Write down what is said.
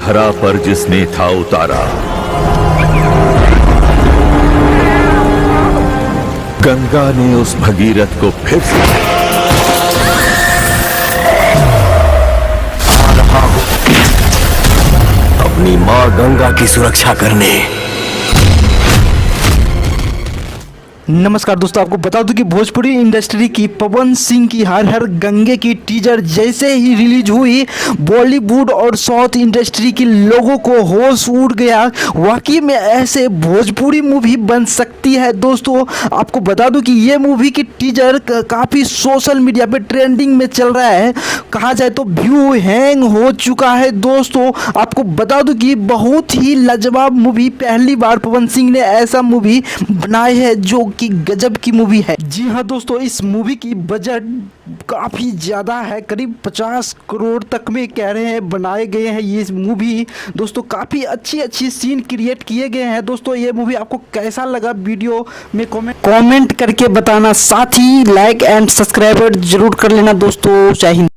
धरा पर जिसने था उतारा, गंगा ने उस भगीरथ को फिर से आ रहा हूं अपनी मां गंगा की सुरक्षा करने। नमस्कार दोस्तों, आपको बता दूं कि भोजपुरी इंडस्ट्री की पवन सिंह की हर हर गंगे की टीजर जैसे ही रिलीज हुई, बॉलीवुड और साउथ इंडस्ट्री के लोगों को होश उड़ गया। वाकई में ऐसे भोजपुरी मूवी बन सकती है। दोस्तों आपको बता दूं कि ये मूवी की टीजर काफ़ी सोशल मीडिया पे ट्रेंडिंग में चल रहा है। कहा जाए तो व्यू हैंग हो चुका है। दोस्तों आपको बता दूं कि बहुत ही लाजवाब मूवी, पहली बार पवन सिंह ने ऐसा मूवी बनाई है जो कि गजब की मूवी है। जी हाँ दोस्तों, इस मूवी की बजट काफ़ी ज़्यादा है, करीब 50 करोड़ तक में कह रहे हैं बनाए गए हैं ये मूवी। दोस्तों काफ़ी अच्छी सीन क्रिएट किए गए हैं। दोस्तों ये मूवी आपको कैसा लगा वीडियो में कमेंट करके बताना, साथ ही लाइक एंड सब्सक्राइब जरूर कर लेना दोस्तों। जय हिंद।